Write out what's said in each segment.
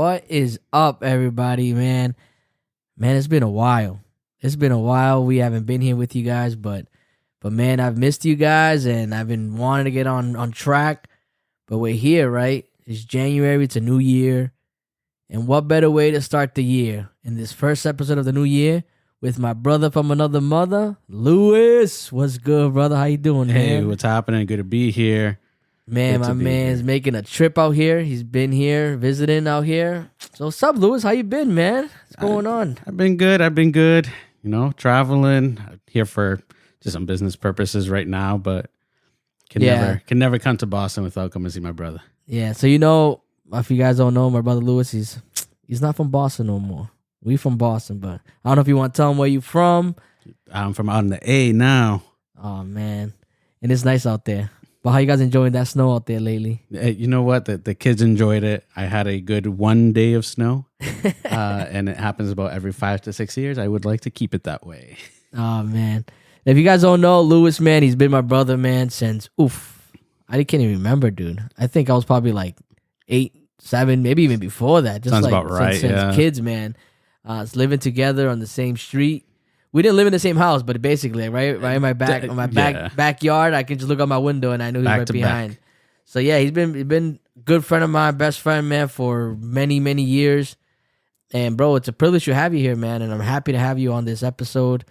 What is up, everybody, man? Man, it's been a while. We haven't been here with you guys, but man, I've missed you guys, and I've been wanting to get on track. But we're here, right? It's January. It's a new year. And what better way to start the year in this first episode of the new year with my brother from another mother, Lewis. What's good, brother? How you doing, man? Hey, what's happening? Good to be here. Man, my man's making a trip out here. He's been here, visiting out here. So what's up, Lewis? How you been, man? What's going on? I've been good. You know, traveling. I'm here for just some business purposes right now, but can never come to Boston without coming to see my brother. Yeah, so you know, if you guys don't know, my brother Lewis, he's not from Boston no more. We from Boston, but I don't know if you want to tell him where you from. I'm from out in the A now. Oh, man. And it's nice out there. But how you guys enjoying that snow out there lately? You know what? The kids enjoyed it. I had a good 1 day of snow, and it happens about every 5 to 6 years. I would like to keep it that way. Oh, man. If you guys don't know, Lewis, man, he's been my brother, man, since, I can't even remember, dude. I think I was probably like 8, 7, maybe even before that. Just Sounds like about right, since kids, man. It's living together on the same street. We didn't live in the same house, but basically, right in my backyard, I can just look out my window and I knew he was right behind. So yeah, he's been a good friend of mine, best friend, man, for many, many years. And bro, it's a privilege to have you here, man. And I'm happy to have you on this episode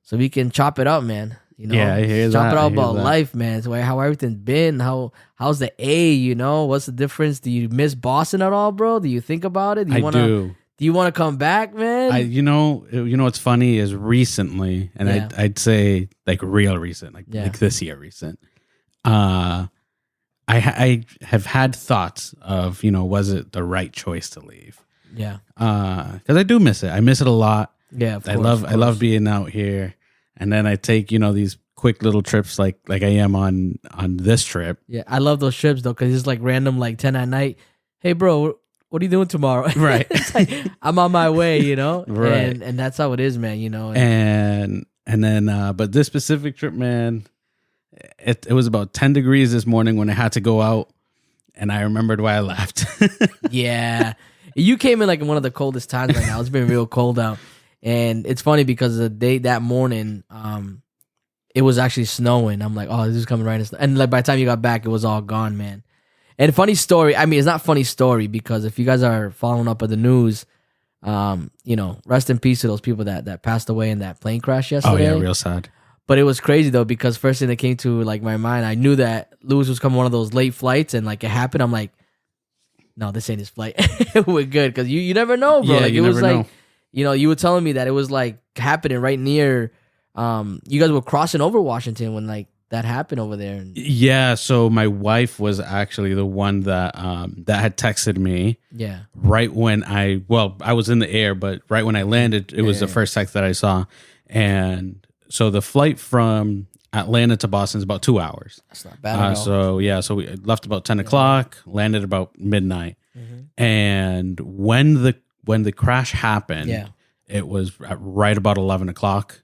so we can chop it up, man. You know, I hear chop that. it up about life, man. So how everything's been, how's the A, you know? What's the difference? Do you miss Boston at all, bro? Do you think about it? I do. Do you want to come back, man? You know what's funny is recently, and I'd say like real recent, like this year recent. I have had thoughts of, was it the right choice to leave? Yeah. Because I do miss it. I miss it a lot. Yeah, of course, I love being out here, and then I take these quick little trips like I am on this trip. Yeah, I love those trips though, because it's like random, like 10 at night. Hey, bro. What are you doing tomorrow? Right. It's like, I'm on my way, Right. And that's how it is, man, And then, but this specific trip, man, it was about 10 degrees this morning when I had to go out, and I remembered why I left. Yeah. You came in like in one of the coldest times right now. It's been real cold out. And it's funny because that morning, it was actually snowing. I'm like, oh, this is coming right in. And like by the time you got back, it was all gone, man. And funny story, I mean, it's not funny story because if you guys are following up with the news, rest in peace to those people that passed away in that plane crash yesterday. Oh, yeah, real sad. But it was crazy, though, because first thing that came to, like, my mind, I knew that Lewis was coming one of those late flights, and, like, it happened. I'm like, no, this ain't his flight. We're good, because you never know, bro. Yeah, like, you it was never like, know. You were telling me that it was, like, happening right near, you guys were crossing over Washington when, like, that happened over there. Yeah, so my wife was actually the one that had texted me. Yeah. Right when I was in the air, but right when I landed, it was the first text that I saw. And so the flight from Atlanta to Boston is about 2 hours. That's not bad at all. So we left about 10 o'clock, landed about midnight. Mm-hmm. And when the crash happened, it was at right about 11 o'clock.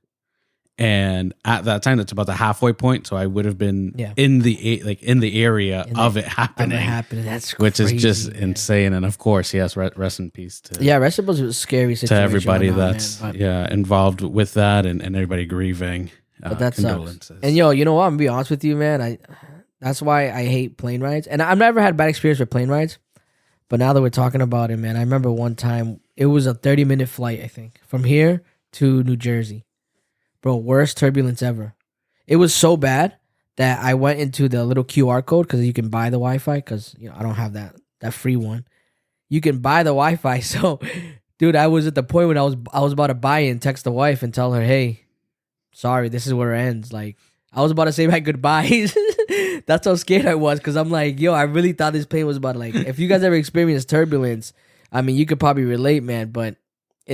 And at that time, that's about the halfway point. So I would have been in the area of it happening. That's which crazy, is just man. insane. And of course, yes, rest in peace to rest in peace was a scary situation to everybody that's involved with that and everybody grieving. But that condolences. sucks. And you know what? I'm gonna be honest with you, man. That's why I hate plane rides. And I've never had a bad experience with plane rides. But now that we're talking about it, man, I remember one time it was a 30-minute flight, I think, from here to New Jersey. Bro, worst turbulence ever. It was so bad that I went into the little QR code because you can buy the Wi-Fi because I don't have that free one. You can buy the Wi-Fi. So, dude, I was at the point when I was about to buy it and text the wife and tell her, hey, sorry, this is where it ends. Like, I was about to say my goodbyes. That's how scared I was because I'm like, yo, I really thought this plane was about to, like, if you guys ever experienced turbulence, I mean, you could probably relate, man, but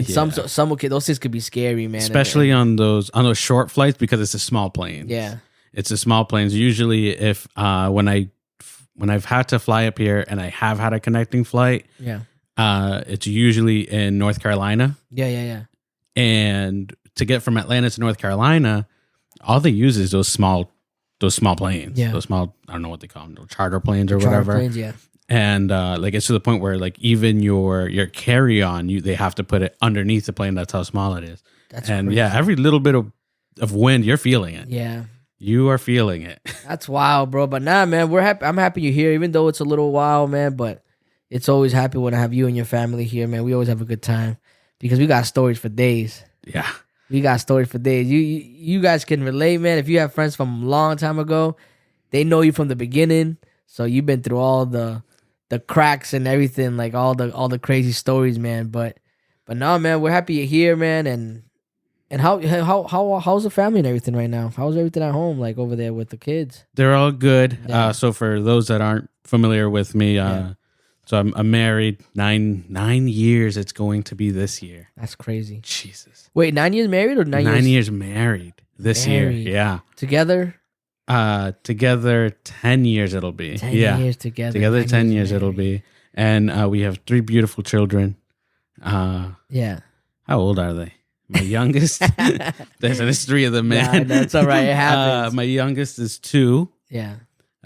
some those things could be scary, man. Especially on those short flights because it's a small plane. Yeah, it's a small planes. Usually, if when I've had to fly up here and I have had a connecting flight, it's usually in North Carolina. Yeah. And to get from Atlanta to North Carolina, all they use is those small planes. Yeah. Those small, I don't know what they call them, charter planes or whatever. Planes, yeah. And like it's to the point where like even your carry on, they have to put it underneath the plane. That's how small it is. That's and crazy. yeah, every little bit of wind, you're feeling it. Yeah. You are feeling it. That's wild, bro. But nah, man, we're happy. I'm happy you're here, even though it's a little while, man. But it's always happy when I have you and your family here, man. We always have a good time because we got stories for days. Yeah. We got stories for days. You guys can relate, man. If you have friends from a long time ago, they know you from the beginning. So you've been through all the cracks and everything, like all the crazy stories, man. But no, man, we're happy you're here, man. And how's the family and everything right now? How's everything at home, like over there with the kids? They're all good. Yeah. So for those that aren't familiar with me, so I'm married 9 years. It's going to be this year. That's crazy. Jesus. Wait, 9 years married or 9 years? 9 years married this year. Yeah. Together? Together 10 years it'll be. 10 yeah. years together. Together 10 years it'll be. And we have 3 beautiful children. Yeah. How old are they? My youngest, there's 3 of them, man. That's all right. It happens. My youngest is 2. Yeah.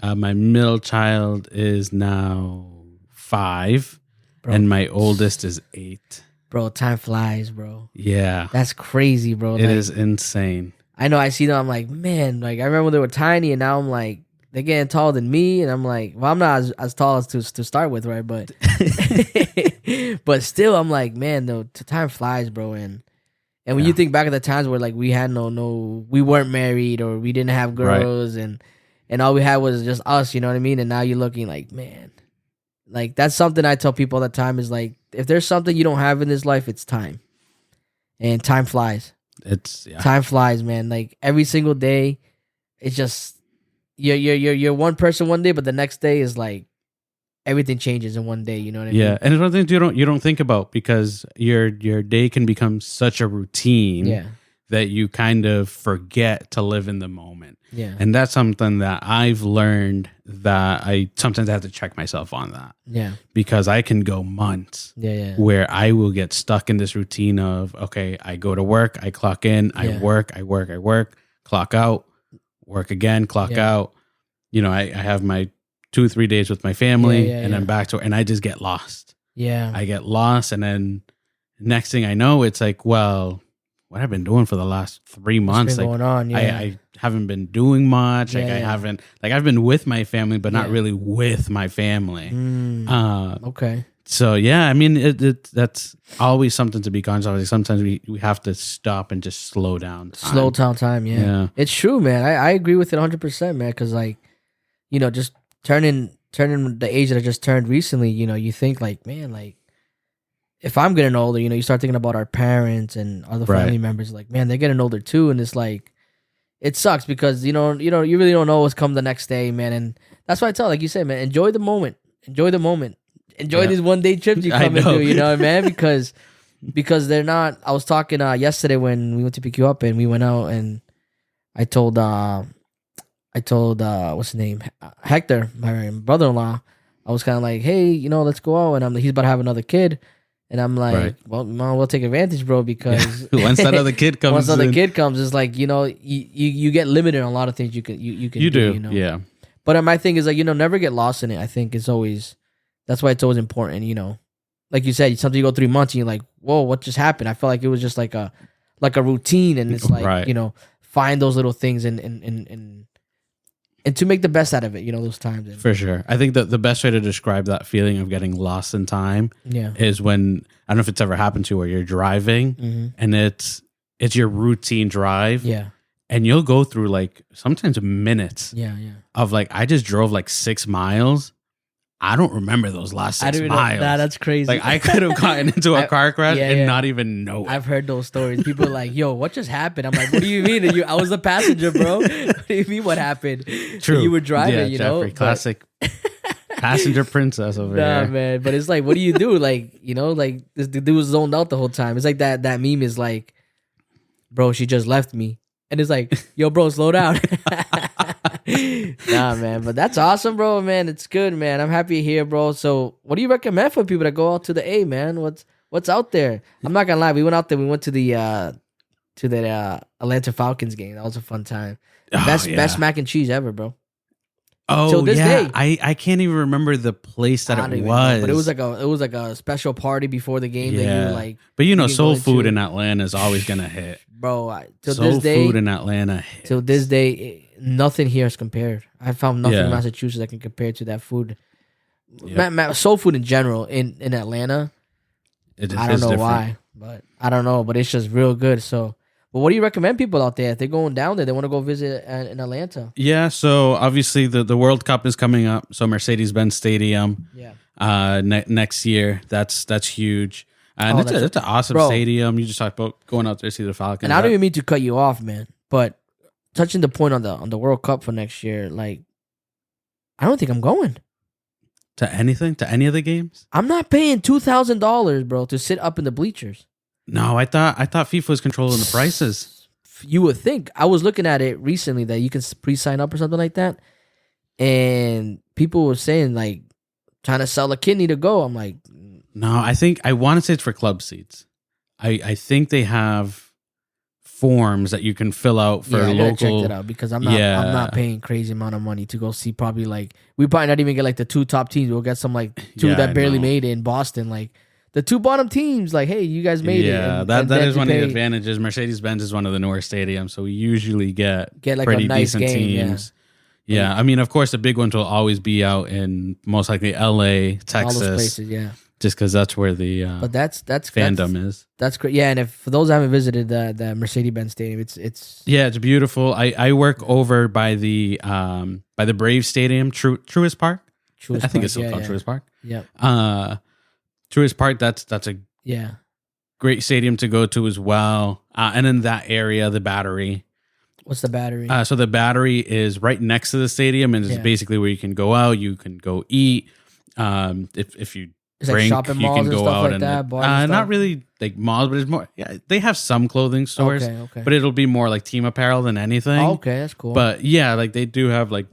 My middle child is now 5, Bro. and my oldest is 8. Bro, time flies, bro. Yeah, That's crazy, bro. it is insane. I know. I see them. I'm like, man. Like I remember when they were tiny, and now I'm like, they're getting taller than me, and I'm like, well, I'm not as tall as to start with, right? But but still, I'm like, man, no, time flies, bro. And when you think back at the times where like we had we weren't married or we didn't have girls, and all we had was just us, you know what I mean? And now you're looking like, man, like that's something I tell people all the time is like, if there's something you don't have in this life, it's time, and time flies. Time flies, man. Like every single day, it's just you're one person one day, but the next day is like everything changes in one day. You know what I mean? Yeah, and it's one thing you don't think about because your day can become such a routine that you kind of forget to live in the moment. Yeah, and that's something that I've learned that I sometimes have to check myself on that. Yeah, because I can go months. Where I will get stuck in this routine of okay, I go to work, I clock in, I work, clock out, work again, clock out. You know, I have my 2-3 days with my family, and then back to, and I just get lost. Yeah, I get lost, and then next thing I know, it's like, well, what I've been doing for the last 3 months, like going on, I haven't been doing much. Like I haven't, like I've been with my family, but not really with my family. Okay. So yeah, I mean, that's always something to be conscious of. Like sometimes we have to stop and just slow down. Slow down time. Yeah. It's true, man. I agree with it 100%, man. Because like, you know, just turning the age that I just turned recently, you know, you think like, man, like if I'm getting older, you know, you start thinking about our parents and other family members, like, man, they're getting older too. And it's like, it sucks because, you know, you really don't know what's come the next day, man. And that's why I tell, like you said, man, enjoy the moment. Enjoy these 1 day trips you come and do, you know, man, because they're not, I was talking yesterday when we went to pick you up and we went out and I told what's his name? Hector, my brother-in-law, I was kind of like, hey, you know, let's go out. And he's about to have another kid. And I'm like, well, we'll take advantage, bro, because once that other kid comes, it's like, you know, you get limited on a lot of things you can do. You know? Yeah. But my thing is like, you know, never get lost in it. I think it's always, that's why it's always important, you know. Like you said, something you go 3 months and you're like, whoa, what just happened? I felt like it was just like a routine, and it's like, you know, find those little things and to make the best out of it, you know, those times. For sure. I think that the best way to describe that feeling of getting lost in time is when, I don't know if it's ever happened to you, where you're driving and it's your routine drive. Yeah. And you'll go through like sometimes minutes of like, I just drove like 6 miles. I don't remember those last 6 miles. That's crazy. Like I could have gotten into a car crash and not even know it. I've heard those stories. People are like, yo, what just happened? I'm like, what do you mean? I was a passenger, bro. What do you mean what happened? True. You were driving, you Jeffrey, know? Classic passenger princess over here. Nah, man. But it's like, what do you do? Like, you know, like this dude was zoned out the whole time. It's like that meme is like, bro, she just left me. And it's like, yo, bro, slow down. Nah, man, but that's awesome, bro, man. It's good, man. I'm happy you're here, bro. So what do you recommend for people to go out to the A, man? What's out there? I'm not gonna lie, we went out there, we went to the Atlanta Falcons game. That was a fun time. Best mac and cheese ever, bro. Oh, till this yeah. day. I can't even remember the place that it was. But it was like a special party before the game that you were like. But you can soul go food into. in Atlanta is always gonna hit. Bro, till Soul this day, food in Atlanta hits. till this day, nothing here is compared. I found nothing Yeah. in Massachusetts that can compare to that food. Yep. Soul food in general in Atlanta. I don't know why, but I don't know, but it's just real good. So, but what do you recommend people out there if they're going down there? They want to go visit in Atlanta. Yeah, so obviously the World Cup is coming up. So Mercedes-Benz Stadium, next year. That's huge, and it's an awesome stadium. You just talked about going out there to see the Falcons. And I don't even mean to cut you off, man, but touching the point on the World Cup for next year, like I don't think I'm going to any of the games. I'm not paying $2,000, bro, to sit up in the bleachers. No, I thought FIFA was controlling the prices. You would think. I was looking at it recently that you can pre-sign up or something like that, and people were saying like trying to sell a kidney to go. I'm like, no, I want to say it's for club seats. I think they have forms that you can fill out for I local. check that out because I'm not paying crazy amount of money to go see probably like we probably not even get like the two top teams. We'll get some like two that barely made it in Boston, like the two bottom teams. Like, hey, you guys made it. Yeah, that is one of the advantages. Mercedes-Benz is one of the newer stadiums, so we usually get like pretty a nice decent game, teams. Yeah, I mean, of course, the big ones will always be out in most likely LA, Texas, all those places, just because that's where the but that's fandom is. That's great. Yeah, and if for those who haven't visited the Mercedes-Benz Stadium, it's it's beautiful. I work over by the Brave Stadium, Truist Park. I think it's still called Truist Park. Yeah. Truist Park. That's a Yeah. Great stadium to go to as well. And in that area, the Battery. What's the Battery? So the Battery is right next to the stadium, and it's basically where you can go out, you can go eat. If you drink, like shopping you malls can and go stuff out like and that. Bars and not stuff? really like malls, but it's more. Yeah, they have some clothing stores, but it'll be more like team apparel than anything. Oh, okay, that's cool. But yeah, like they do have like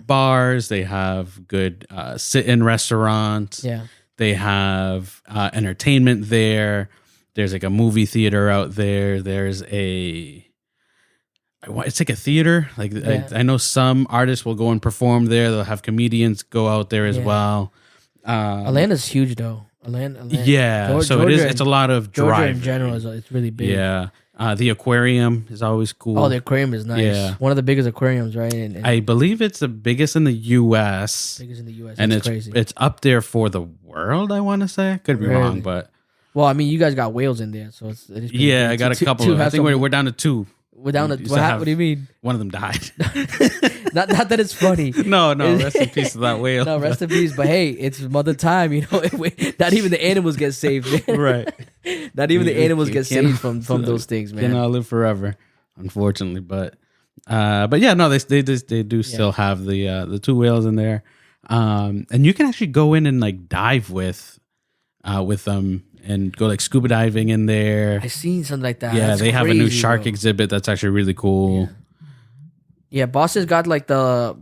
bars. They have good sit-in restaurants. Yeah. They have entertainment there. There's like a movie theater out there. There's it's like a theater. Like I know some artists will go and perform there. They'll have comedians go out there as well. Atlanta's huge though. Atlanta. Yeah, so it is. It's a lot of Georgia driving. in general it's really big. Yeah. The aquarium is always cool. Oh, the aquarium is nice. Yeah. One of the biggest aquariums, right? And I believe it's the biggest in the U.S. Biggest in the U.S. And it's crazy. It's up there for the world, I want to say. Could be wrong, but... Well, I mean, you guys got whales in there, so it is pretty big. I got a couple. I think we're down to two. We're down to... What do you mean? One of them died. not that it's funny. No, rest in peace of that whale. No, rest in peace. But hey, it's mother time, you know. Not even the animals get saved, man. Right. Not even the animals get saved from those things, man. Cannot live forever, unfortunately. But yeah, no, they do still have the two whales in there, and you can actually go in and like dive with them and go like scuba diving in there. I seen something like that. Yeah, that's they have a new shark bro. exhibit that's actually really cool. Yeah, Boston's got like the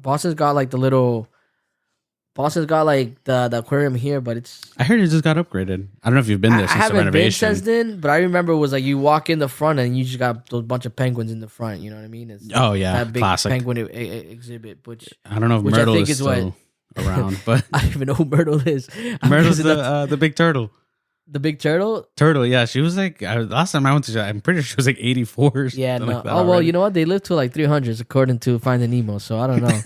aquarium here, but it's... I heard it just got upgraded. I don't know if you've been there since the renovation. I haven't been since then, but I remember it was like you walk in the front and you just got those bunch of penguins in the front. You know what I mean? It's that big classic penguin exhibit. Which I don't know if Myrtle is still around, but I don't even know who Myrtle is. Myrtle's the big turtle. The big turtle? Turtle, yeah. She was like, last time I went to, I'm pretty sure she was like 84. Yeah, no. Like well, you know what? They live to like 300s according to Finding Nemo, so I don't know.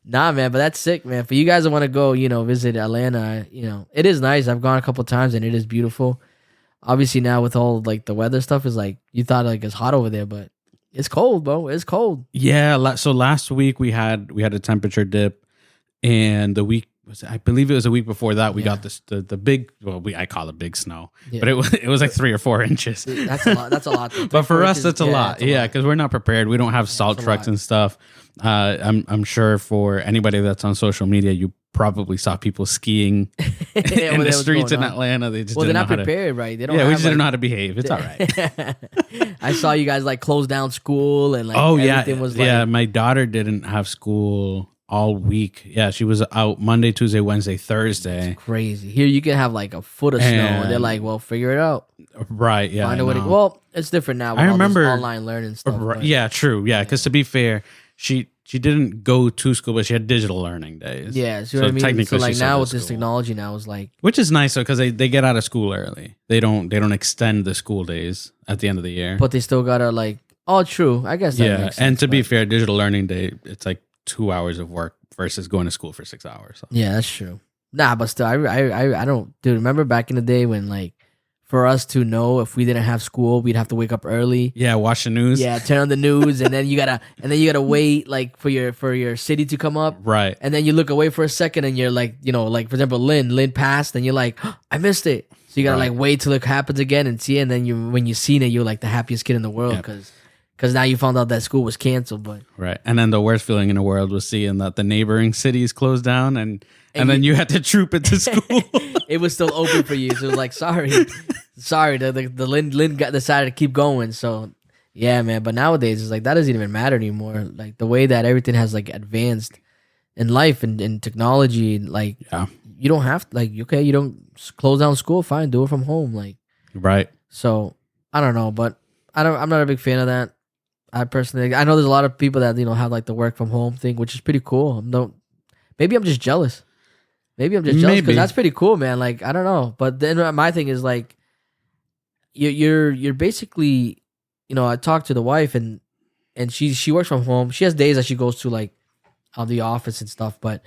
Nah, man, but that's sick, man. For you guys that want to go, visit Atlanta, it is nice. I've gone a couple times and it is beautiful. Obviously now with all like the weather stuff is like, you thought like it's hot over there, but it's cold, bro. It's cold. Yeah. So last week we had a temperature dip, and the week, I believe it was a week before that, we got the big, I call it big snow, but it was like 3 or 4 inches. That's a lot. That's a lot. But for us, that's a lot. Yeah, because we're not prepared. We don't have salt trucks and stuff. I'm sure for anybody that's on social media, you probably saw people skiing in the streets in Atlanta. They just they're not prepared, right? They don't. Yeah, we just didn't know how to behave. It's all right. I saw you guys like close down school and like everything was like. Yeah, my daughter didn't have school all week. Yeah, she was out Monday, Tuesday, Wednesday, Thursday. It's crazy. Here you can have like a foot of snow, and they're like, "Well, figure it out." Right? Yeah. Find a way to. Well, it's different now. With I remember all this online learning stuff. Right, yeah, true. Yeah, because to be fair, she didn't go to school, but she had digital learning days. Yeah, see what I mean? Technically, so like she's now still with at this school. technology now is like, Which is nice though, because they get out of school early. They don't extend the school days at the end of the year. but they still gotta like, oh, true. I guess that Yeah, makes sense, and to be but- fair, digital learning day, it's like 2 hours of work versus going to school for 6 hours. So. Yeah, that's true. Nah, but still, I don't, dude. Remember back in the day when like, for us to know if we didn't have school, we'd have to wake up early. Yeah, watch the news. Yeah, turn on the news, and then you gotta wait like for your city to come up. Right. And then you look away for a second, and you're like, like for example, Lynn passed, and you're like, oh, I missed it. So you gotta Right. like wait till it happens again and see it. And then when you seen it, you're like the happiest kid in the world Yep. because now you found out that school was canceled. But Right. And then the worst feeling in the world was seeing that the neighboring cities closed down and then you had to troop into school. it was still open for you. So it was like, sorry, the Lynn decided to keep going. So yeah, man. But nowadays it's like that doesn't even matter anymore. Like the way that everything has like advanced in life and in technology, like Yeah. you don't have to, like, okay, you don't close down school, fine, do it from home. Like, Right. so I don't know, but I'm not a big fan of that. I personally, I know there's a lot of people that, have like the work from home thing, which is pretty cool. Maybe I'm just jealous. Maybe I'm just jealous because that's pretty cool, man. Like, I don't know. But then my thing is like, you're basically, I talked to the wife and she works from home. She has days that she goes to like the office and stuff, but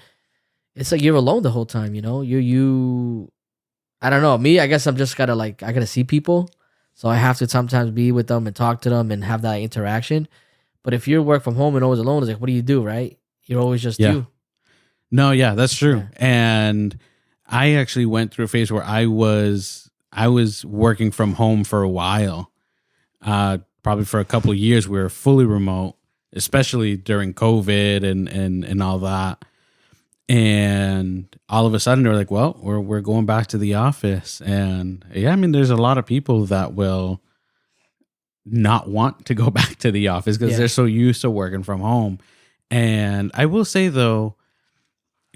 it's like you're alone the whole time, you I don't know. Me, I guess I'm just I gotta see people. So I have to sometimes be with them and talk to them and have that interaction. But if you work from home and always alone, it's like, what do you do, right? You're always just you. No, yeah, that's true. Yeah. And I actually went through a phase where I was working from home for a while. Probably for a couple of years, we were fully remote, especially during COVID and all that. And all of a sudden, they're like, "Well, we're going back to the office." And yeah, I mean, there's a lot of people that will not want to go back to the office because they're so used to working from home. And I will say though,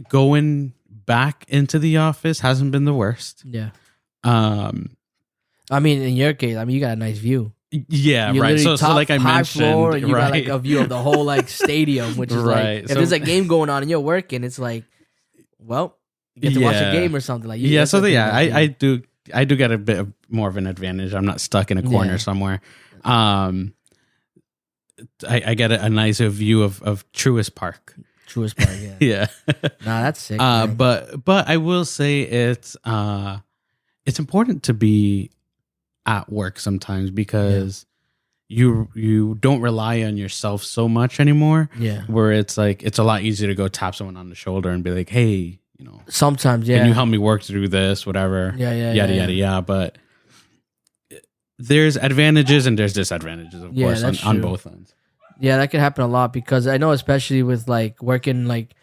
going back into the office hasn't been the worst. Yeah. I mean, in your case, you got a nice view. Yeah, You right. literally So like I high mentioned, floor, and you got right. like a view of the whole like stadium, which is Right. like if So- there's a game going on and you're working, it's like, well, you get to watch a game or something like. Yeah. that's So a yeah, pretty nice view. I do get a bit of more of an advantage. I'm not stuck in a corner Yeah. somewhere. I get a nicer view of Truist Park. Truist Park. Yeah. Yeah. Nah, that's sick. man. But I will say it's important to be at work sometimes because you don't rely on yourself so much anymore. Yeah. Where it's like it's a lot easier to go tap someone on the shoulder and be like, hey, Sometimes, yeah. can you help me work through this, whatever. Yeah. Yada. But there's advantages and there's disadvantages, of course, that's on true. both ends. Yeah, that can happen a lot because I know, especially with like working, like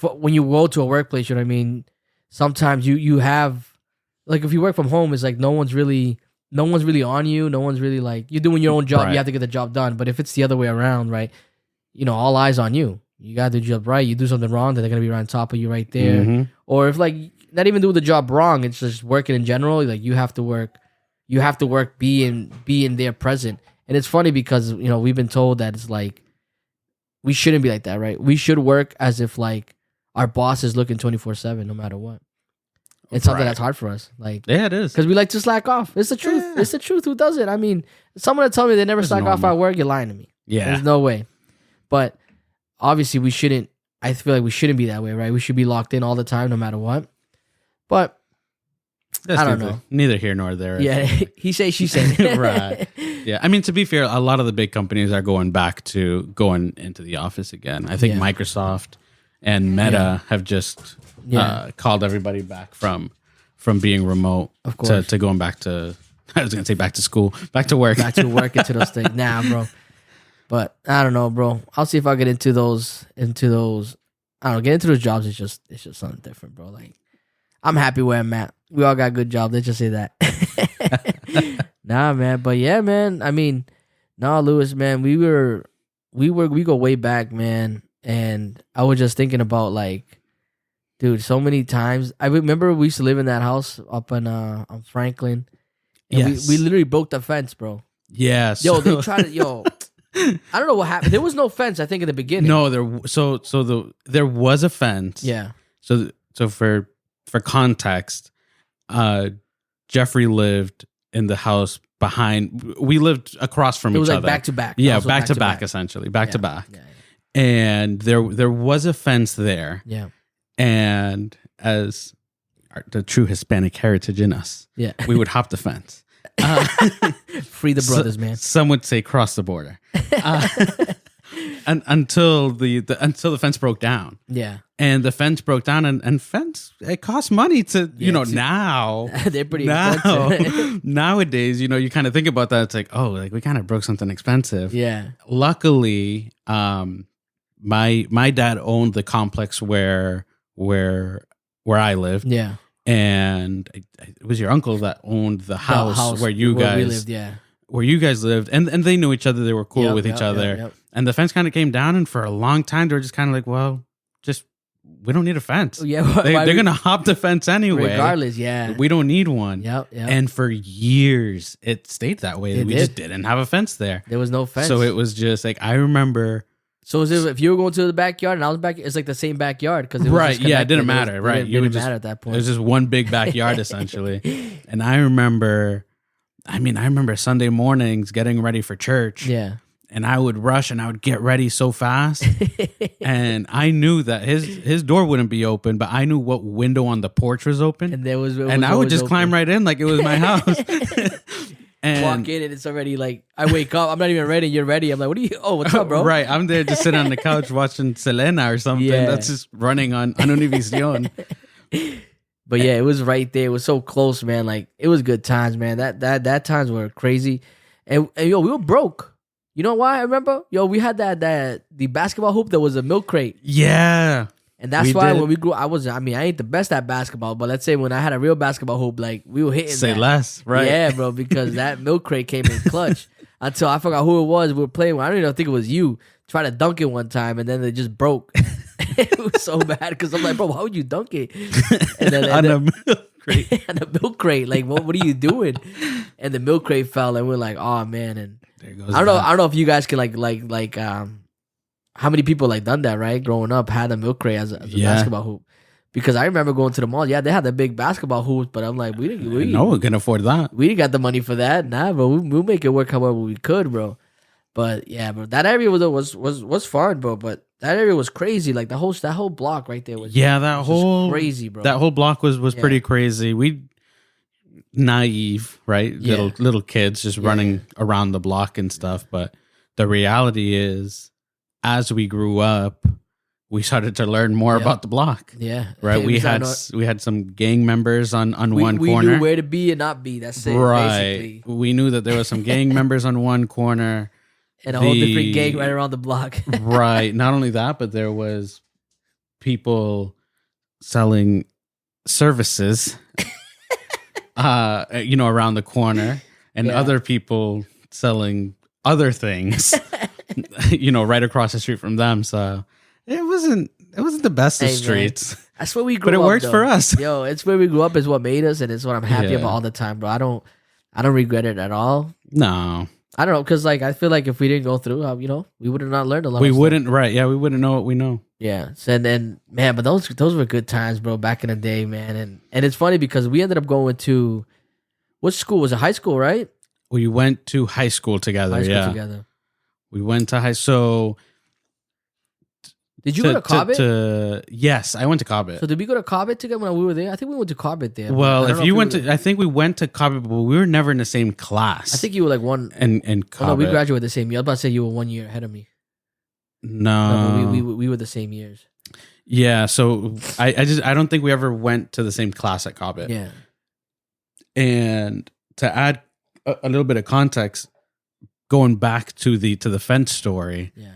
when you go to a workplace, you know what I mean? Sometimes you have, like if you work from home, it's like no one's really on you. No one's really like, you're doing your own job. Right. You have to get the job done. But if it's the other way around, right? All eyes on you. You got to do the job right. You do something wrong, they're going to be right on top of you right there. Mhm. Or if like, not even do the job wrong, it's just working in general. Like you have to work, be in there present. And it's funny because, we've been told that it's like, we shouldn't be like that, right? We should work as if like our boss is looking 24/7, no matter what. It's something Right. that's hard for us. Like, Yeah, it is. because we like to slack off. It's the truth. Yeah. It's the truth. Who does it? I mean, someone that tell me they never It's slack off normal. at work, you're lying to me. Yeah. There's no way. But obviously we shouldn't, I feel like we shouldn't be that way, right? We should be locked in all the time, no matter what. But That's I don't know. Neither here nor there. yeah, he say, she say. Right. Yeah. I mean, to be fair, a lot of the big companies are going back to going into the office again. I think Yeah. Microsoft and Meta have just called everybody back from being remote Of course. to going back to, I was going to say back to school, back to work. Back to work into those things. Nah, bro. But I don't know, bro. I'll see if I get into those. I don't know. Get into those jobs. It's just something different, bro. Like, I'm happy where I'm at. We all got good jobs. Let's just say that. Nah, man. But yeah, man. I mean, Lewis, man. We go way back, man. And I was just thinking about like, dude, so many times. I remember we used to live in that house up on Franklin. And Yes. we literally broke the fence, bro. Yes. Yo, they tried to, I don't know what happened. There was no fence, I think, in the beginning. No, there was a fence. Yeah. So for context, Jeffrey lived in the house behind. We lived across from each other. It was like back to back. Yeah, back to back, essentially, back to back. Yeah. And there was a fence there. Yeah. And as the true Hispanic heritage in us, we would hop the fence. Free the brothers, man. Some would say cross the border. And until the fence broke down. Yeah. And the fence broke down, and fence, it costs money to, now. They're pretty expensive. Nowadays, you kind of think about that. It's like, oh, like we kind of broke something expensive. Yeah. Luckily, my dad owned the complex where I lived. Yeah. And it was your uncle that owned the house where you guys we lived, yeah. Where you guys lived, and they knew each other. They were cool with each other. Yep. And the fence kind of came down, and for a long time, they were just kind of like, well, we don't need a fence. Yeah, they're going to hop the fence anyway. Regardless, yeah. We don't need one. Yep. And for years, it stayed that way. We just didn't have a fence there. There was no fence. So it was just like, I remember... So if you were going to the backyard and I was back, it's like the same backyard because right, yeah, it didn't matter, right? It didn't matter at that point. It was just one big backyard essentially. And I remember Sunday mornings getting ready for church. Yeah, and I would rush and I would get ready so fast, and I knew that his door wouldn't be open, but I knew what window on the porch was open, and I would just climb right in like it was my house. And walk in and it's already like I wake up. I'm not even ready. You're ready. I'm like, what are you? Oh, what's up, bro? Right. I'm there just sitting on the couch watching Selena or something. Yeah. That's just running on Univision. But yeah, it was right there. It was so close, man. Like it was good times, man. That times were crazy, and yo, we were broke. You know why? I remember, yo, we had the basketball hoop that was a milk crate. Yeah. And that's why when we grew, I ain't the best at basketball, but let's say when I had a real basketball hoop, like we were hitting Say less, right? Yeah, bro, because that milk crate came in clutch. Until I forgot who it was we were playing with. I don't even think it was you. Tried to dunk it one time, and then it just broke. It was so bad because I'm like, bro, how would you dunk it? On a milk crate. On a milk crate. Like, what are you doing? And the milk crate fell, and we're like, oh, man. And there goes I don't know if you guys can like how many people like done that, right? Growing up, had a milk crate as a basketball hoop. Because I remember going to the mall. Yeah, they had the big basketball hoops, but I'm like, no one can afford that. We didn't got the money for that. Nah, bro. We'll make it work however we could, bro. But yeah, bro, that area was fun, bro. But that area was crazy. Like that whole block right there was crazy, bro. That whole block was pretty crazy. We naive, right? Yeah. Little kids just running around the block and stuff. But the reality is, as we grew up, we started to learn more about the block. Yeah. Right. We had some gang members on one corner. We knew where to be and not be. That's it. Right. Basically. We knew that there was some gang members on one corner. And a whole different gang right around the block. Right. Not only that, but there was people selling services around the corner, and other people selling other things right across the street from them. So it wasn't the best of streets. Man, that's where we grew up. But it worked for us. Yo, it's where we grew up is what made us, and it's what I'm happy about all the time, bro. I don't regret it at all. No. I don't know, because like I feel like if we didn't go through, we would have not learned a lot. We wouldn't, right? Yeah, we wouldn't know what we know. Yeah. So then, man, but those were good times, bro. Back in the day, man, and it's funny because we ended up going to what school? Was it high school, right? We went to high school together. Together. We went to high. So did you go to Cobbett? Yes, I went to Cobbett. So did we go to Cobbett together when we were there? I think we went to Cobbett there. Well, if you went to, I think we went to Cobbett, but we were never in the same class. I think you were like one. And Cobbett. Oh, no, we graduated the same year. I was about to say you were 1 year ahead of me. No, we were the same years. Yeah, so I don't think we ever went to the same class at Cobbett. Yeah. And to add a little bit of context, going back to the fence story. Yeah.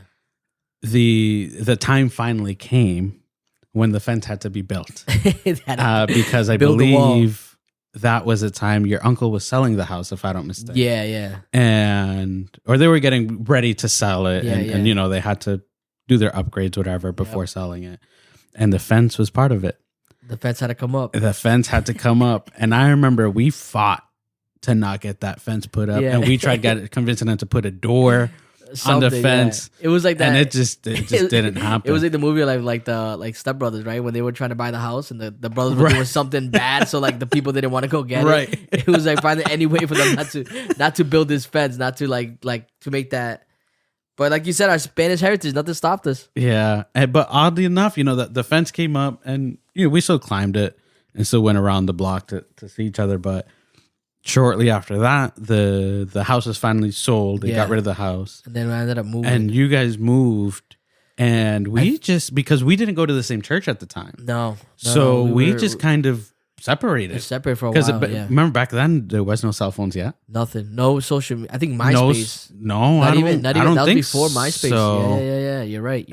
The time finally came when the fence had to be built because I believe that was the time your uncle was selling the house, if I don't mistake. Yeah. Or they were getting ready to sell it, and they had to do their upgrades, whatever, before selling it. And the fence was part of it. The fence had to come up. The fence had to come up, and I remember we fought to not get that fence put up, and we tried convincing them to put a door on the fence. Yeah. It was like that, and it just didn't happen. It was like the movie like Step Brothers, right? When they were trying to buy the house and the brothers were doing something bad, so like the people didn't want to go get it. It was like finding any way for them not to build this fence, not to like to make that. But like you said, our Spanish heritage, nothing stopped us. Yeah, but oddly enough, the fence came up, and we still climbed it and still went around the block to see each other. But shortly after that, the house was finally sold. They got rid of the house, and then we ended up moving. And you guys moved, and because we didn't go to the same church at the time. No, so we just kind of separated. Separate for a while. Remember back then there was no cell phones yet. Nothing. No social media. I think MySpace. Not even. That was before MySpace. So. Yeah. You're right.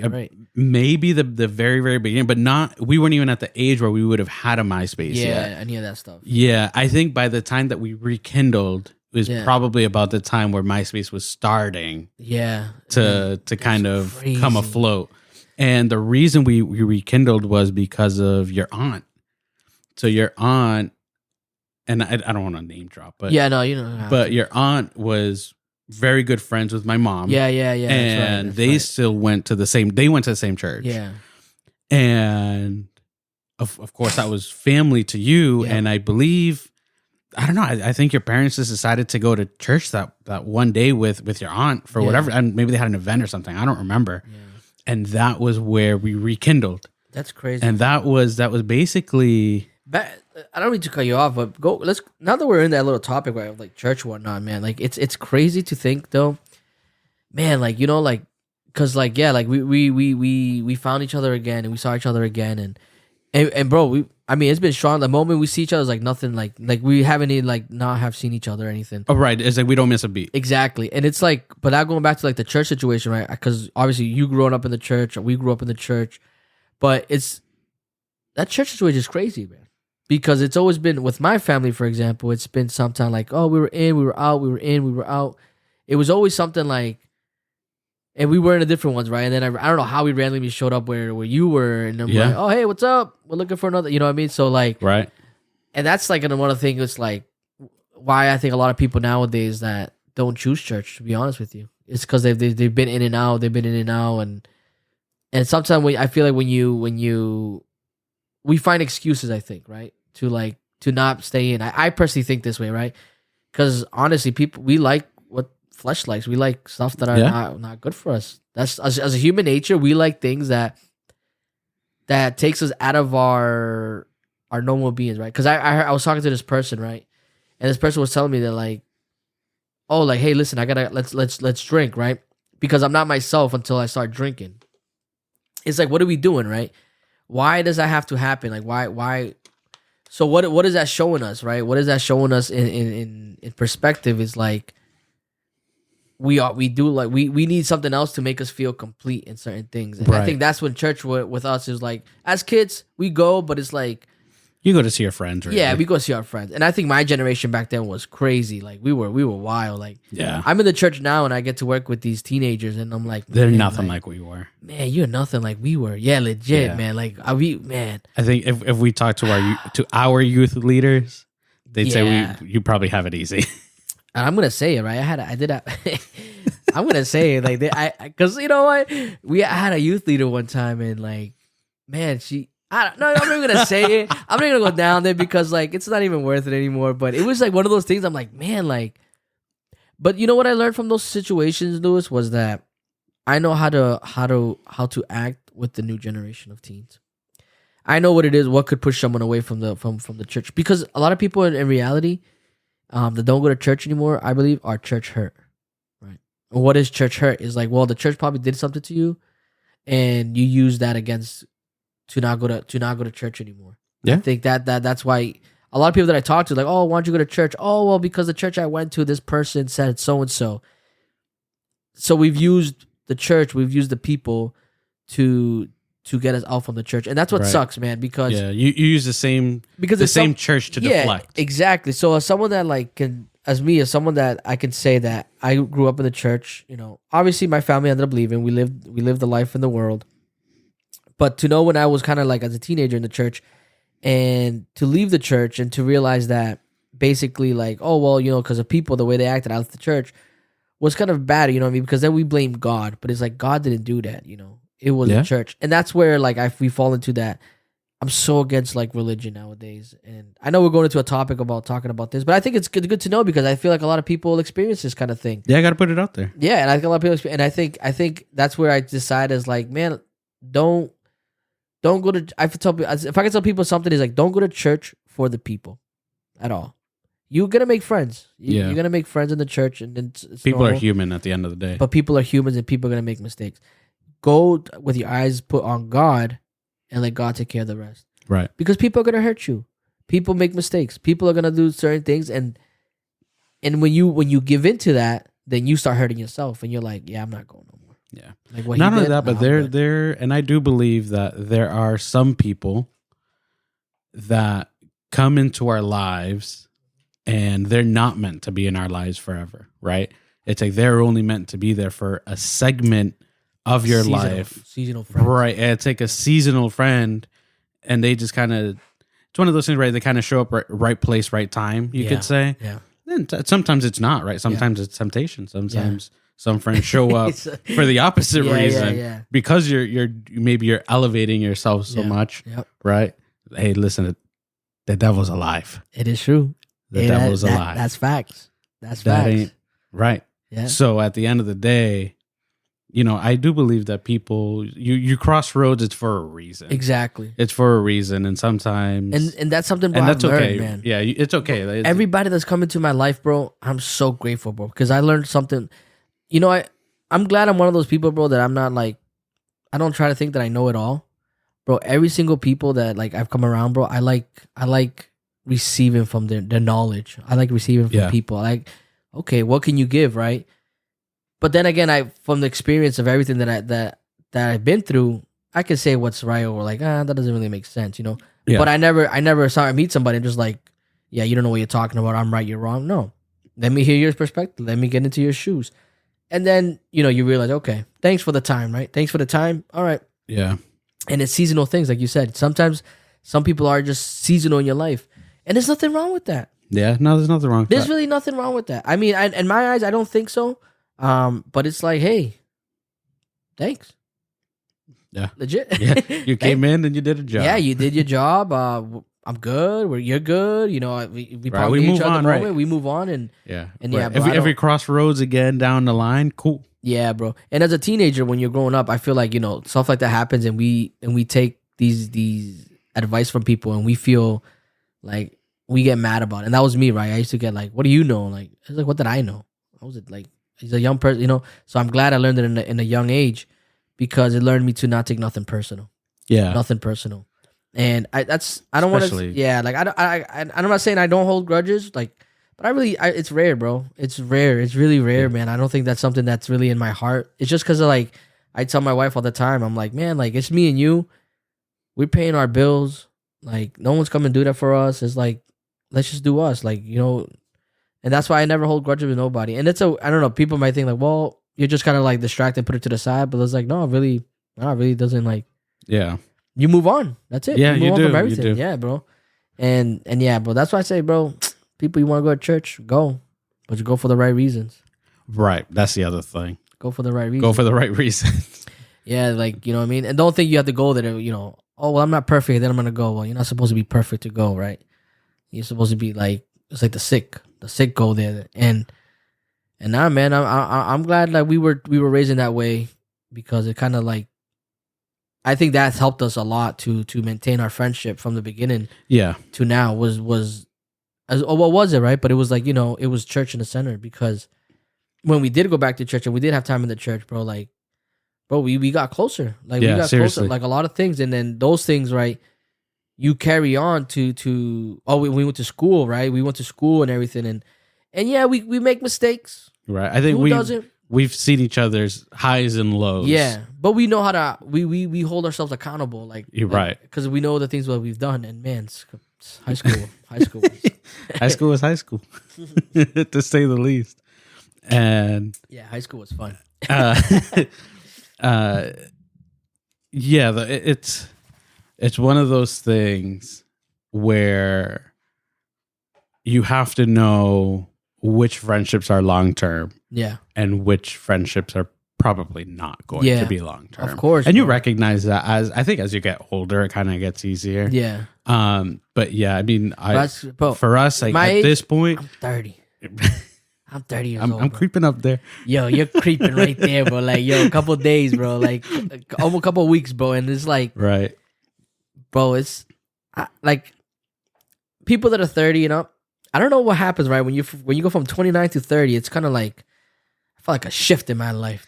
Maybe the very, very beginning, but not. We weren't even at the age where we would have had a MySpace yet. Yeah, any of that stuff. Yeah, I think by the time that we rekindled, it was probably about the time where MySpace was starting. Yeah. To kind of come afloat, and the reason we rekindled was because of your aunt. So your aunt, and I don't want to name drop, but but your aunt was very good friends with my mom. Yeah. And they still went to the same. They went to the same church. Yeah. And of course, that was family to you. Yeah. And I believe, I don't know. I think your parents just decided to go to church that one day with your aunt for whatever, and maybe they had an event or something. I don't remember. Yeah. And that was where we rekindled. That's crazy. And that was basically. I don't mean to cut you off, but let's now that we're in that little topic right, of like church and whatnot, man. Like it's crazy to think though, man. Like because we found each other again and we saw each other again and bro, it's been strong. The moment we see each other is like nothing like we haven't even like not have seen each other or anything. Oh right, it's like we don't miss a beat. Exactly, and it's like, but now going back to like the church situation, right? Because obviously you growing up in the church, or we grew up in the church, but that church situation is crazy, man. Because it's always been, with my family, for example, it's been sometime like, oh, we were in, we were out, we were in, we were out. It was always something like, and we were in the different ones, right? And then I don't know how we randomly showed up where you were, and I'm like, oh, hey, what's up? We're looking for another, you know what I mean? So like, right. And that's like one of the things, it's like, why I think a lot of people nowadays that don't choose church, to be honest with you, it's because they've been in and out, and sometimes I feel like when we find excuses, I think, right? To not stay in. I personally think this way, right? Because honestly, we like what flesh likes. We like stuff that are not good for us. That's as a human nature, we like things that takes us out of our normal beings, right? Because I was talking to this person, right? And this person was telling me that like, oh, like, hey, listen, let's drink, right? Because I'm not myself until I start drinking. It's like, what are we doing, right? Why does that have to happen? Like, why? So what is that showing us, right? What is that showing us in perspective? Is like we need something else to make us feel complete in certain things. And I think that's when church with us is like, as kids we go, but it's like you go to see your friends, right? Yeah, we go see our friends. And I think my generation back then was crazy. Like we were wild. Like I'm in the church now and I get to work with these teenagers and I'm like, they're nothing like we were. Man, you're nothing like we were. Yeah, legit, man. Like man. I think if we talk to our youth leaders, they'd say you probably have it easy. And I'm gonna say it, right? I'm gonna say it, like because you know what? I had a youth leader one time and like, man, I'm not even gonna say it. I'm not gonna go down there because like it's not even worth it anymore. But it was like one of those things. I'm like, man, like. But you know what I learned from those situations, Lewis, was that I know how to act with the new generation of teens. I know what it is, what could push someone away from the church, because a lot of people in reality that don't go to church anymore, I believe, are church hurt. Right? And what is church hurt? Is like, well, the church probably did something to you, and you use that against. To not go to church anymore. Yeah. I think that's why a lot of people that I talk to, like, oh, why don't you go to church? Oh, well, because the church I went to, this person said so and so. So we've used the church, we've used the people to get us out from the church, and that's what sucks, man. Because you use the same church to deflect. Exactly. So as someone that like as someone that I can say that I grew up in the church, you know, obviously my family ended up leaving. We lived the life in the world. But to know when I was kind of like as a teenager in the church and to leave the church and to realize that basically like, oh, well, you know, because of people, the way they acted out of the church, was kind of bad, you know what I mean? Because then we blame God, but it's like God didn't do that, you know. It was the church, and that's where like we fall into that. I'm so against like religion nowadays, and I know we're going into a topic about talking about this, but I think it's good to know because I feel like a lot of people experience this kind of thing. Yeah, I got to put it out there. Yeah, and I think a lot of people, and I think that's where I decide is like, man, don't go to. If I can tell people something, is like don't go to church for the people, at all. You're gonna make friends. You're gonna make friends in the church, and it's people normal. are human at the end of the day. But people are humans, and people are gonna make mistakes. Go with your eyes put on God, and let God take care of the rest. Right. Because people are gonna hurt you. People make mistakes. People are gonna do certain things, and when you give into that, then you start hurting yourself, and you're like, yeah, I'm not going no more. Yeah. Like what not only that, but there, and I do believe that there are some people that come into our lives, and they're not meant to be in our lives forever. Right. It's like they're only meant to be there for a segment of your life. Seasonal friend. Right. It's like a seasonal friend, and they just kind of, it's one of those things, right? They kind of show up right place, right time, you could say. Yeah. And sometimes it's not, right? Sometimes it's temptation. Sometimes some friends show up for the opposite reason because maybe you're elevating yourself so much, right? Hey, listen, the devil's alive. It is true. The devil's alive. That's facts. That's facts. Right. Yeah. So at the end of the day, you know, I do believe that people, you cross roads, it's for a reason. Exactly. It's for a reason. And sometimes... And that's something, bro, and that's I've learned, okay, man. Yeah, it's okay. Everybody that's come into my life, bro, I'm so grateful, bro. Because I learned something. You know, I'm glad I'm one of those people, bro, that I'm not like... I don't try to think that I know it all. Bro, every single people that like I've come around, bro, I like receiving from their knowledge. I like receiving from people. Like, okay, what can you give, right? But then again, from the experience of everything that I've been through, I can say what's right or like, that doesn't really make sense, you know. Yeah. But I never saw I meet somebody and just like, yeah, you don't know what you're talking about. I'm right, you're wrong. No, let me hear your perspective. Let me get into your shoes, and then you know you realize, okay, thanks for the time, right? Thanks for the time. All right. Yeah. And it's seasonal things, like you said. Sometimes some people are just seasonal in your life, and there's nothing wrong with that. Yeah, no, there's nothing wrong with There's really nothing wrong with that. I mean, in my eyes, I don't think so. But it's like, hey, thanks. Yeah. Legit. Yeah. You came in and you did a job. Yeah, you did your job. I'm good. You're good. You know, we probably we each move other on, right? We move on and yeah. Bro, if we cross roads again down the line, cool. Yeah, bro. And as a teenager, when you're growing up, I feel like, you know, stuff like that happens, and we take these advice from people, and we feel like we get mad about it. And that was me, right? I used to get like, what do you know? Like, I was like, what did I know? I was like, he's a young person, you know. So I'm glad I learned it in a young age, because it learned me to not take nothing personal. Yeah, nothing personal. And I don't want to. Yeah, like I'm not saying I don't hold grudges, like, but it's rare, bro. It's rare. It's really rare, man. I don't think that's something that's really in my heart. It's just because of like I tell my wife all the time. I'm like, man, like it's me and you. We're paying our bills. Like no one's coming to do that for us. It's like let's just do us. Like, you know. And that's why I never hold grudges with nobody. And I don't know, people might think like, well, you're just kind of like distracted, put it to the side. But it's like, no, it really doesn't like. Yeah. You move on. That's it. Yeah, you move on do. from everything. You do. Yeah, bro. And yeah, bro. That's why I say, bro, people, you want to go to church, go. But you go for the right reasons. Right. That's the other thing. Go for the right reasons. Go for the right reasons. Yeah, like, you know what I mean? And don't think you have to go there, you know, oh, well, I'm not perfect, then I'm going to go. Well, you're not supposed to be perfect to go, right? You're supposed to be like, it's like the sick go there. And now, man, I'm glad that we were raised in that way, because it kind of like, I think that's helped us a lot to maintain our friendship from the beginning. Yeah. To now what was it, right? But it was like, you know, it was church in the center, because when we did go back to church and we did have time in the church, bro, like, bro, we got closer. Like, we got seriously closer, like a lot of things. And then those things, right, you carry on to we went to school, right? We went to school and everything. And yeah, we make mistakes. Right. I think we've seen each other's highs and lows. Yeah. But we know how to, we hold ourselves accountable. Like, you're right. Because we know the things that we've done. And man, high school. High school is high school, to say the least. And yeah, high school was fun. Yeah, it's one of those things where you have to know which friendships are long term, and which friendships are probably not going to be long term. Of course, and you recognize that as you get older, it kind of gets easier. Yeah. But yeah, I mean, bro, for us, like at this point, I'm 30. I'm 30 years old. I'm creeping up there. Yo, you're creeping right there, bro. Like, yo, a couple days, bro. Like, almost a couple weeks, bro. And it's like, right, bro. It's like people that are 30, you know. I don't know what happens, right? When you go from 29 to 30, it's kind of like I felt like a shift in my life.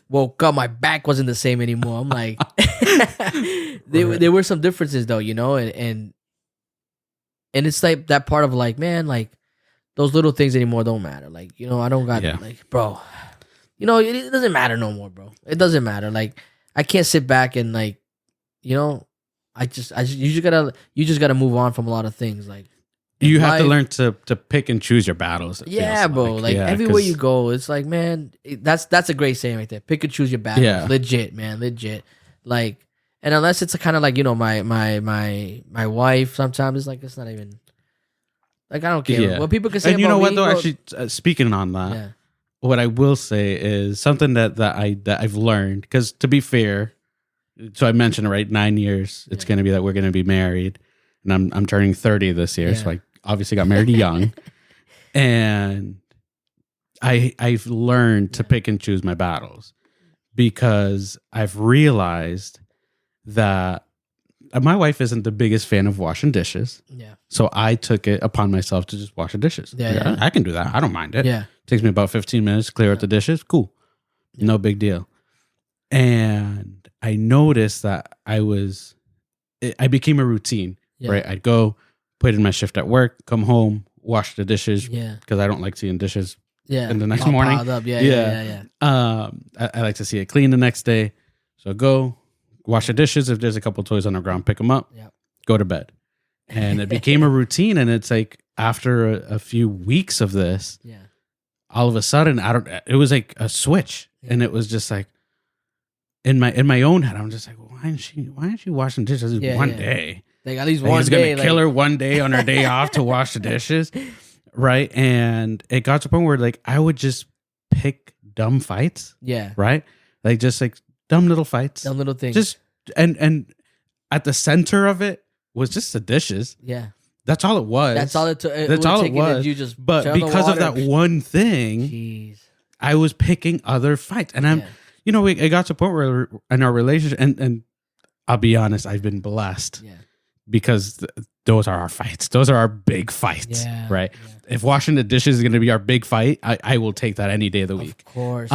Woke up, my back wasn't the same anymore. I'm like, there were some differences though, you know, and it's like that part of like, man, like those little things anymore don't matter. Like, you know, I don't got like, bro, you know, it doesn't matter no more, bro. It doesn't matter. Like, I can't sit back and like, you know, you just gotta move on from a lot of things. Like, you have to learn to pick and choose your battles. Yeah, bro. Like everywhere you go, it's like, man, that's a great saying right there. Pick and choose your battles. Yeah. Legit, man. Legit. Like, and unless it's kind of like, you know, my wife, sometimes it's like, it's not even like, I don't care. Yeah. What people can say. And you know what, though, actually, speaking on that, what I will say is something that I've learned, because to be fair, so I mentioned it, right, 9 years it's going to be that we're going to be married, and I'm turning 30 this year, so I obviously got married young, and I've learned to pick and choose my battles, because I've realized that my wife isn't the biggest fan of washing dishes. Yeah. So I took it upon myself to just wash the dishes. Yeah. I can do that. I don't mind it. Yeah. Takes me about 15 minutes to clear out the dishes. Cool. Yeah. No big deal. And I noticed that I became a routine, right? I'd go, put in my shift at work, come home, wash the dishes. Yeah. Because I don't like seeing dishes in the next morning. Piled up. Yeah. I like to see it clean the next day. So I go, wash the dishes. If there's a couple toys on the ground, pick them up, go to bed. And it became a routine. And it's like after a few weeks of this, all of a sudden, it was like a switch. Yeah. And it was just like, in my own head, I'm just like, well, why aren't she washing dishes one day? Like at least one day. He's going to kill her one day on her day off to wash the dishes. Right. And it got to the point where like I would just pick dumb fights. Yeah. Right. Like just like dumb little fights. Dumb little things. Just and at the center of it was just the dishes. Yeah. That's all it was. That's all it took. That's all it was. But because of that one thing, I was picking other fights. And I'm, you know, it got to a point where in our relationship, and I'll be honest, I've been blessed because those are our fights. Those are our big fights, right? Yeah. If washing the dishes is going to be our big fight, I will take that any day of the week. Of course.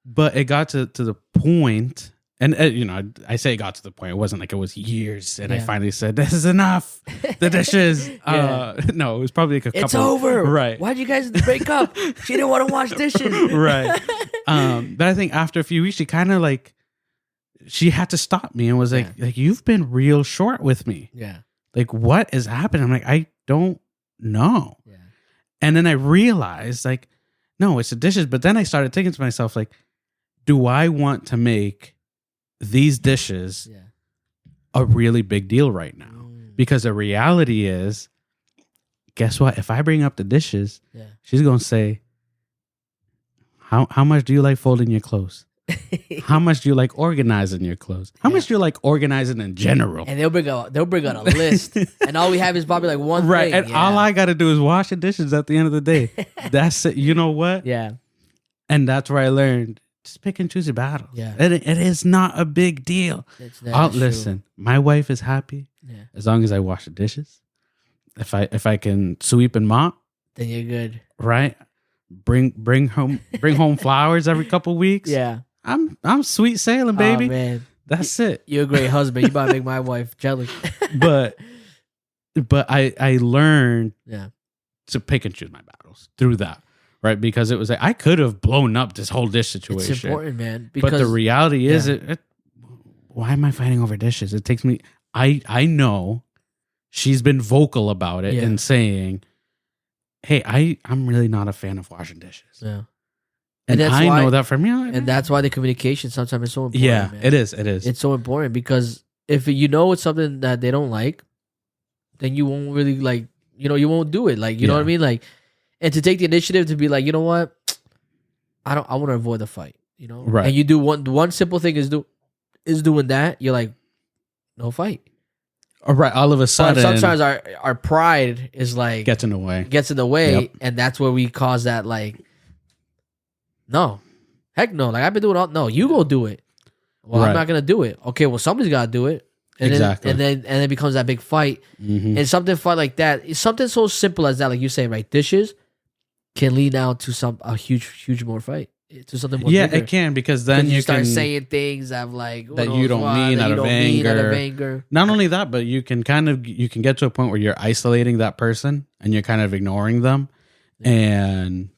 But it got to the point, and you know, I say it got to the point. It wasn't like it was years, and I finally said, "This is enough." The dishes. No, it was probably like a couple. It's over. Right? Why'd you guys break up? She didn't want to wash dishes. Right. But I think after a few weeks, she kind of like she had to stop me and was like, "You've been real short with me. Yeah. Like, what is happening?" I'm like, "I don't know." Yeah. And then I realized, like, no, it's the dishes. But then I started thinking to myself, like, do I want to make these dishes a really big deal right now? Because the reality is, guess what? If I bring up the dishes, she's going to say, how much do you like folding your clothes? How much do you like organizing your clothes? How much do you like organizing in general? And they'll bring out a list. And all we have is probably like one thing. Right. And all I got to do is wash the dishes at the end of the day. That's it. You know what? Yeah. And that's where I learned, just pick and choose your battles. Yeah. It is not a big deal. Listen, my wife is happy as long as I wash the dishes. If I can sweep and mop, then you're good. Right? Bring home flowers every couple weeks. Yeah. I'm sweet sailing, baby. Oh, man. That's it. You're a great husband. You about to make my wife jealous. but I learned to pick and choose my battles through that. Right, because it was like I could have blown up this whole dish situation. It's important, man. Because, but the reality is, why am I fighting over dishes? It takes me. I know she's been vocal about it and saying, "Hey, I'm really not a fan of washing dishes." Yeah, and I know that for me, and that's why the communication sometimes is so important. Yeah, man. it is. It is. It's so important because if you know it's something that they don't like, then you won't really like you won't do it. Like, you know what I mean? Like, and to take the initiative to be like, you know what? I want to avoid the fight, Right. And you do one simple thing is doing that. You're like, no fight. All right. All of a sudden, but sometimes our pride is like gets in the way. Yep. And that's where we cause that, like, no, heck no. Like, I've been doing no, you go do it. Well, I'm not gonna do it. Okay, well, somebody's gotta do it. And exactly. Then it becomes that big fight. Mm-hmm. And something fun like that, something so simple as that, like you say, right? Dishes can lead out to a huge more fight. To something more bigger. It can, because then you start can saying things that like that you don't mean out of anger. Not only that, but you can get to a point where you're isolating that person and you're kind of ignoring them, and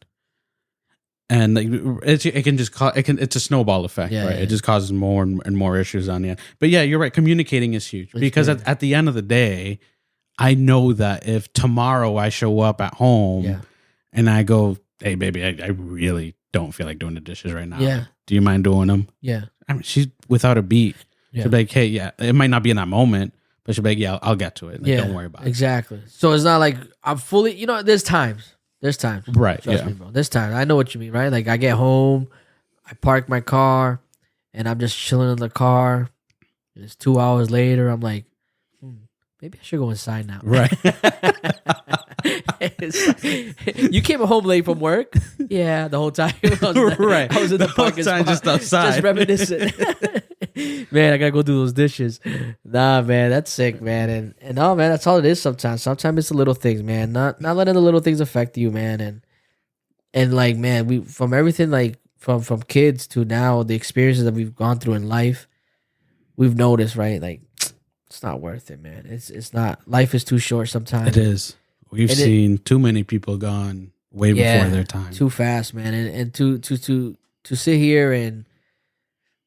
it can just it's a snowball effect, right? It just causes more and more issues on the end. But yeah, you're right. Communicating is huge, because at the end of the day, I know that if tomorrow I show up at home and I go, hey baby, I really don't feel like doing the dishes right now. Yeah. Do you mind doing them? Yeah. I mean, she's without a beat. Yeah. She'll be like, hey, it might not be in that moment, but she'll be like, yeah, I'll get to it. Like, don't worry about it. Exactly. So it's not like I'm fully, there's times. Right. Trust me, bro. There's times. I know what you mean, right? Like, I get home, I park my car, and I'm just chilling in the car. And it's 2 hours later. I'm like, maybe I should go inside now. Right. You came home late from work? Yeah, the whole time. I was in the parking spot, just outside. Just reminiscing. Man, I gotta go do those dishes. Nah, man, that's sick, man. And no, man, that's all it is sometimes. Sometimes it's the little things, man. Not letting the little things affect you, man. And like, man, we from everything, like from kids to now, the experiences that we've gone through in life, we've noticed, right? Like, it's not worth it, man. It's not. Life is too short sometimes. It is. We've seen too many people gone way before their time. Too fast, man. And to sit here and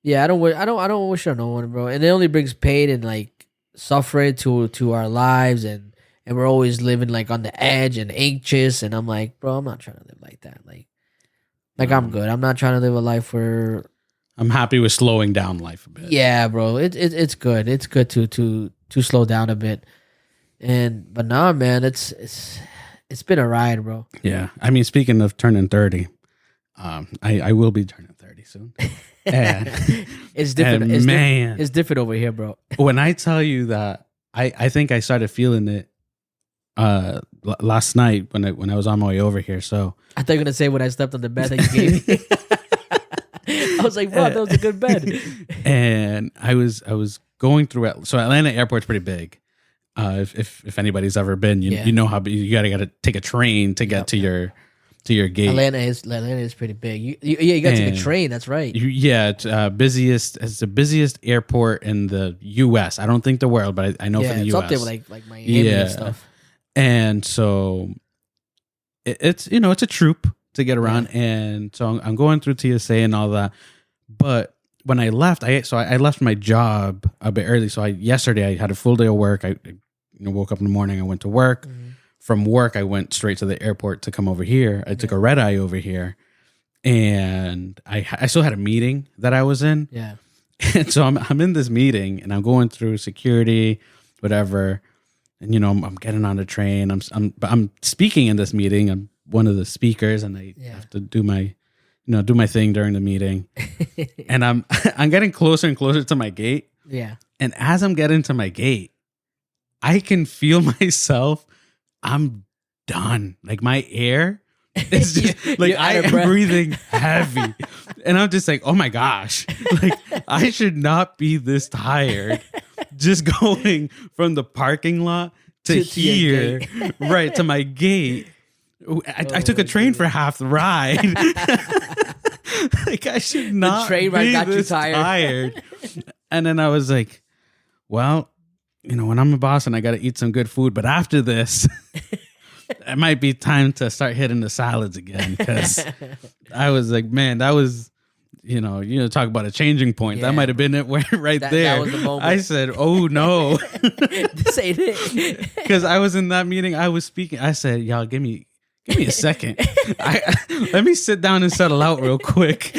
I don't wish on no one, bro. And it only brings pain and like suffering to our lives, and we're always living like on the edge and anxious. And I'm like, bro, I'm not trying to live like that. Like I'm good. I'm not trying to live a life where I'm happy with slowing down life a bit. Yeah, bro. It's good. It's good to slow down a bit. But nah, man, it's been a ride, bro. Yeah. I mean, speaking of turning 30, I will be turning 30 soon. And, it's different. It's different over here, bro. When I tell you that, I think I started feeling it last night when I was on my way over here. So I thought you were gonna say when I slept on the bed that you gave me. I was like, bro, that was a good bed. And I was going through it. So Atlanta Airport's pretty big. If anybody's ever been, you know how you gotta take a train to get to your gate. Atlanta is pretty big. You got to take a train. That's right. It's the busiest airport in the U.S. I don't think the world, but I know for the U.S. It's up there with like Miami and stuff. And so it's a troop to get around, and so I'm going through TSA and all that. But when I left, I left my job a bit early. So yesterday I had a full day of work. I woke up in the morning. I went to work. Mm-hmm. From work, I went straight to the airport to come over here. I took a red eye over here, and I still had a meeting that I was in. Yeah, and so I'm in this meeting, and I'm going through security, whatever, and I'm getting on the train. I'm speaking in this meeting. I'm one of the speakers, and I have to do my thing during the meeting. And I'm getting closer and closer to my gate. Yeah, and as I'm getting to my gate, I can feel myself. I'm done. Like my air is just like I am breathing heavy. And I'm just like, oh my gosh. Like I should not be this tired. Just going from the parking lot to here, right to my gate. I took a train for half the ride. Like I should not. The train ride got you tired. And then I was like, well, when I'm a boss and I got to eat some good food, but after this, it might be time to start hitting the salads again. Because I was like, man, that was, talk about a changing point. That might have been it right there. That was the moment. I said, oh no. This ain't it. Because I was in that meeting, I was speaking. I said, y'all, give me a second. Let me sit down and settle out real quick.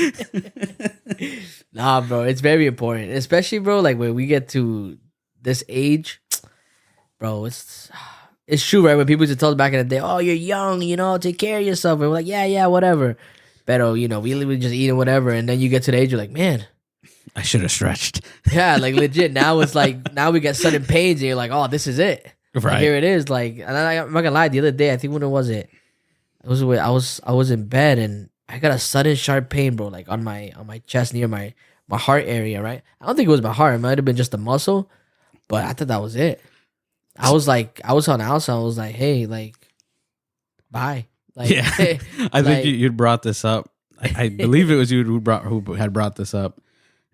Nah, bro, it's very important. Especially, bro, like when we get to this age, bro, it's it's true, right? When people used to tell us back in the day, oh, you're young, you know, take care of yourself. And we're like, yeah, whatever. But, you know, we literally just eating whatever. And then you get to the age, you're like, man. I should have stretched. Yeah, like legit. Now it's like, now we get sudden pains and you're like, oh, this is it. Right. Like, here it is. Like, and I'm not gonna lie, the other day, I think when was it? It was when I was in bed and I got a sudden sharp pain, bro, like on my chest near my heart area, right? I don't think it was my heart. It might have been just a muscle, but I thought that was it. I was on the outside. I was like, hey, like, bye. Like, yeah. I think you'd brought this up. I believe it was you who had brought this up.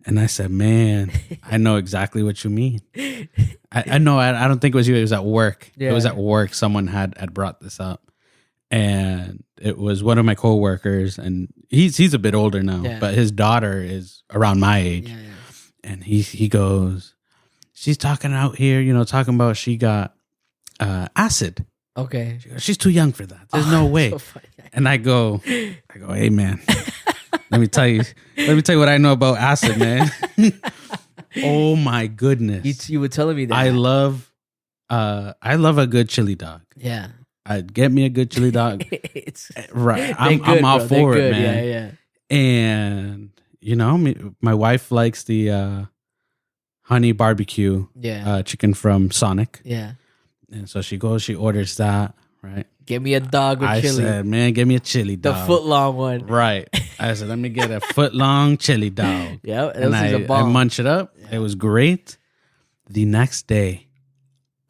And I said, man, I know exactly what you mean. I know. I don't think it was you. It was at work. Yeah. It was at work. Someone had brought this up. And it was one of my coworkers. And he's a bit older now. But his daughter is around my age. Yeah. And he goes, she's talking out here, you know, talking about she got acid. Okay. She goes, she's too young for that. There's no way. So and I go, hey, man. Let me tell you what I know about acid, man. Oh my goodness! You were telling me that. I love a good chili dog. Yeah, I'd get me a good chili dog. Right, I'm all for it, man. Yeah. And you know, my wife likes the honey barbecue, chicken from Sonic. Yeah, and so she orders that. Right. Give me a dog with chili. I said, man, give me a chili dog. The foot long one. Right. I said, let me get a foot long chili dog. Yeah. And I munch it up. Yeah. It was great. The next day,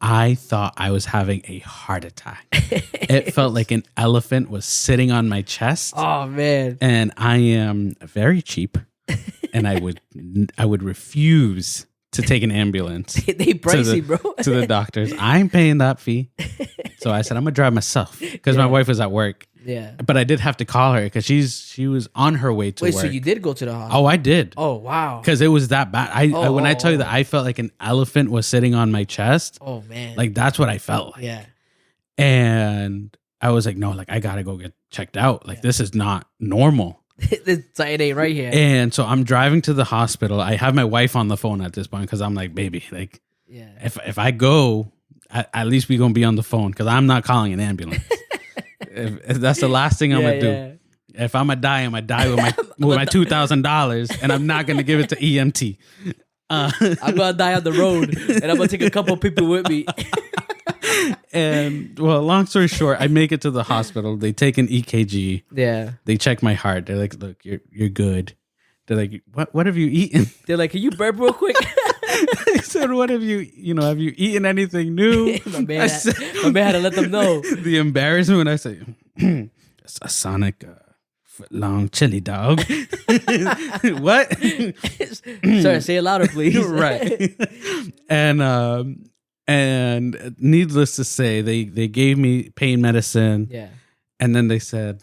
I thought I was having a heart attack. It felt like an elephant was sitting on my chest. Oh, man. And I am very cheap. And I would refuse to take an ambulance. They pricey, bro. To the doctors. I'm paying that fee. So I said, I'm going to drive myself because my wife was at work. Yeah. But I did have to call her because she was on her way to work. Wait, so you did go to the hospital? Oh, I did. Oh, wow. Because it was that bad. When I tell you that I felt like an elephant was sitting on my chest. Oh, man. Like, that's what I felt like. Yeah. And I was like, no, like, I got to go get checked out. Like, this is not normal. It ain't right here. And so I'm driving to the hospital. I have my wife on the phone at this point because I'm like, baby, like, if I go, at least we gonna be on the phone because I'm not calling an ambulance. if that's the last thing I'm gonna do. If I'm gonna die, I'm gonna die with my $2,000, and I'm not gonna give it to EMT. I'm gonna die on the road, and I'm gonna take a couple people with me. And well, long story short, I make it to the hospital. They take an EKG. Yeah. They check my heart. They're like, "Look, you're good." They're like, "What have you eaten?" They're like, "Can you burp real quick?" I said, "What have you eaten anything new?" my man had to let them know. The embarrassment when I say, "A Sonic foot long chili dog." What? Sorry, say it louder, please. Right. And needless to say, they gave me pain medicine. Yeah. And then they said,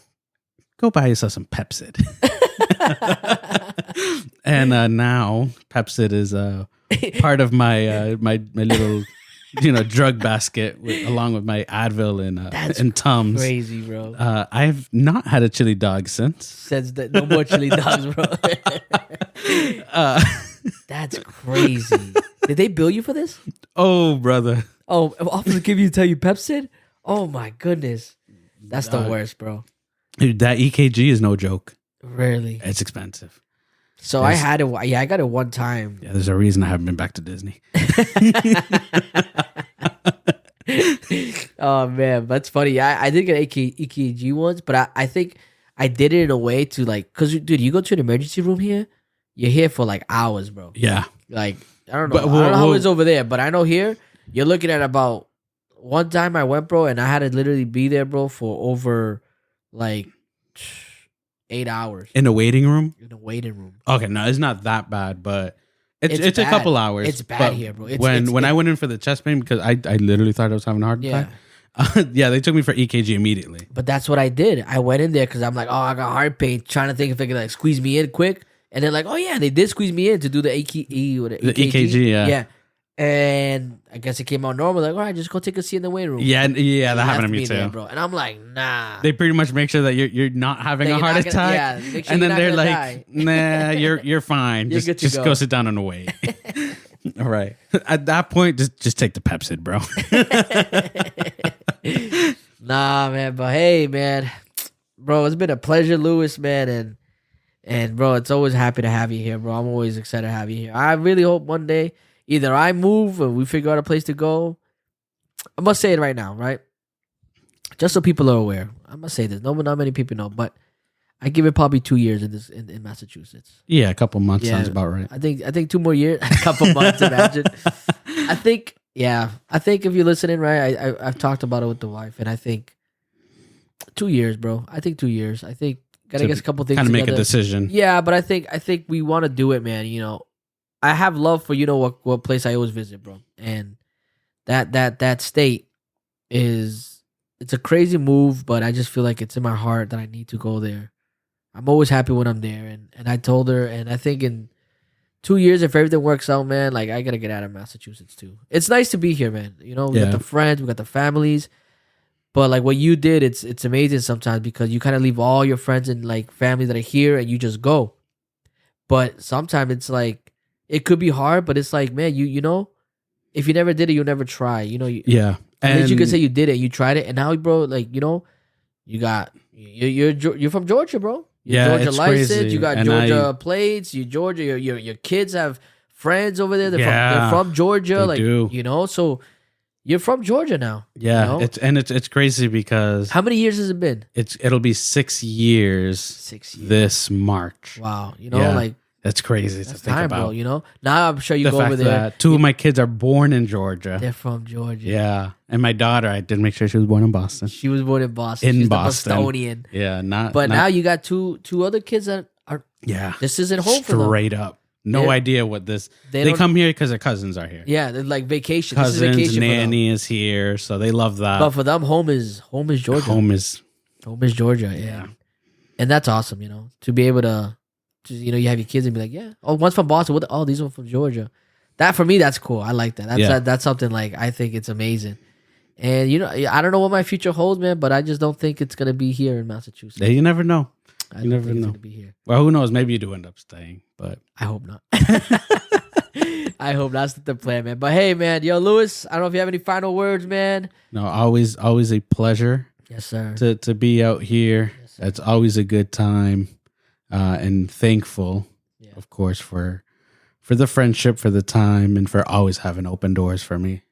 go buy yourself some Pepsid. And now Pepsid is part of my my little drug basket along with my Advil and Tums. Crazy, bro. I've not had a chili dog since. Says that no more chili dogs, bro. That's crazy. Did they bill you for this? Oh, brother. Oh, officer tell you Pepsid? Oh my goodness. That's the worst, bro. Dude, that EKG is no joke. Really? It's expensive. So I had it. Yeah, I got it one time. Yeah, there's a reason I haven't been back to Disney. Oh man, that's funny. I did get EKG once, but I think I did it in a way to like, cause dude, you go to an emergency room here, you're here for like hours, bro. Yeah. Like I don't know, I don't know how it's over there, but I know here you're looking at about. One time I went, bro, and I had to literally be there, bro, for over like 8 hours. In a waiting room? In a waiting room. Okay, no, it's not that bad, but it's a couple hours. It's bad here, bro. When I went in for the chest pain, because I literally thought I was having a heart attack. Yeah, they took me for EKG immediately. But that's what I did. I went in there because I'm like, oh, I got heart pain, trying to think if they could like squeeze me in quick. And they're like, oh, yeah, they did squeeze me in to do the EKG. The EKG, yeah. Yeah. And I guess it came out normal. Like, all right, just go take a seat in the waiting room. Yeah, that happened to me too, there, bro. And I'm like, nah. They pretty much make sure that you're not having a heart attack. Make sure and then they're like, die. nah, you're fine. You're just go sit down and wait. Right. At that point, just take the Pepsid, bro. Nah, man. But hey, man, bro, it's been a pleasure, Lewis, man, and bro, it's always happy to have you here, bro. I'm always excited to have you here. I really hope one day either I move or we figure out a place to go. I must say it right now, right? Just so people are aware. I'm gonna say this. Not many people know, but I give it probably 2 years in Massachusetts. Yeah, a couple months sounds about right. I think 2 more years, a couple months. Imagine. I think if you're listening, right, I've talked about it with the wife, and I think 2 years, bro. I think 2 years. I think gotta get a couple things kind of together. make a decision. Yeah, but I think we want to do it, man. You know, I have love for what place I always visit, bro, and that state it's a crazy move, but I just feel like it's in my heart that I need to go there. I'm always happy when I'm there, and I told her, and I think in 2 years, if everything works out, man, like I gotta get out of Massachusetts too. It's nice to be here, man. You know, we got the friends, we got the families, but like what you did, it's amazing sometimes because you kind of leave all your friends and like family that are here, and you just go. But sometimes it's like it could be hard, but it's like, man, you know, if you never did it, you'll never try. You know, at least you can say you did it, you tried it, and now, bro, like you know, you're from Georgia, bro. Georgia license, crazy. You got Georgia plates. Your kids have friends over there. They're from Georgia, like do. You know. So you're from Georgia now. Yeah, you know? it's crazy because how many years has it been? It'll be 6 years. 6 years this March. Wow, you know, like that's crazy to think about. Bro, you know, now I'm sure you go over there. That 2 of my kids are born in Georgia. They're from Georgia. Yeah, and my daughter, I did make sure she was born in Boston. She was born in Boston. She's Boston. The Bostonian. Yeah, now you got two other kids that are. Yeah, this isn't home for them. Straight up, no idea what this. They come here because their cousins are here. Yeah, they're like vacation. Cousins, this is vacation nanny is here, so they love that. But for them, home is Georgia. Home is Georgia. Yeah, and that's awesome. You know, to be able to. You know, you have your kids and be like, yeah. Oh, one's from Boston. These are from Georgia. That for me, that's cool. I like that. That's something like I think it's amazing. And you know, I don't know what my future holds, man. But I just don't think it's gonna be here in Massachusetts. You never know. You never know. It's gonna be here. Well, who knows? Maybe you do end up staying, but I hope not. I hope that's the plan, man. But hey, man, yo, Lewis, I don't know if you have any final words, man. No, always a pleasure. Yes, sir. To be out here. Yes, it's always a good time. And thankful, of course, for the friendship, for the time, and for always having open doors for me.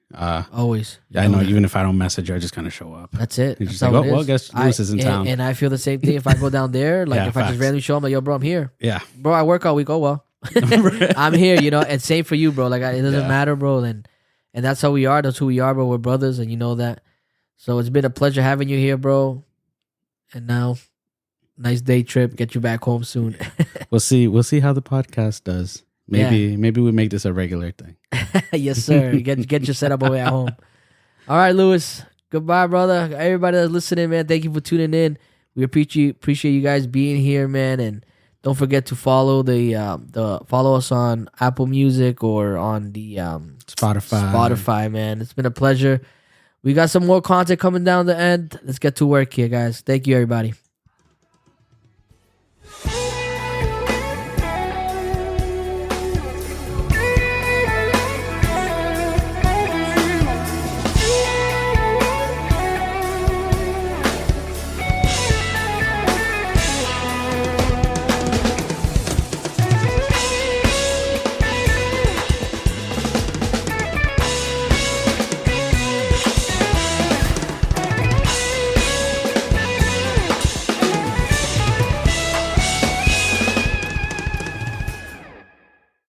Always. I know, even if I don't message you, I just kind of show up. That's it. You're just like, well, I guess Lewis is in town. And I feel the same thing if I go down there. Like, if I just randomly show up, I'm like, yo, bro, I'm here. Yeah. Bro, I work all week. Oh, well. I'm here, you know, and same for you, bro. Like, it doesn't matter, bro. And that's how we are. That's who we are, bro. We're brothers, and you know that. So it's been a pleasure having you here, bro. And now... nice day trip. Get you back home soon. We'll see how the podcast does. Maybe we make this a regular thing. Yes, sir. Get your setup away at home. All right, Lewis. Goodbye, brother. Everybody that's listening, man. Thank you for tuning in. We appreciate you guys being here, man. And don't forget to follow follow us on Apple Music or on the Spotify, man. It's been a pleasure. We got some more content coming down the end. Let's get to work here, guys. Thank you, everybody.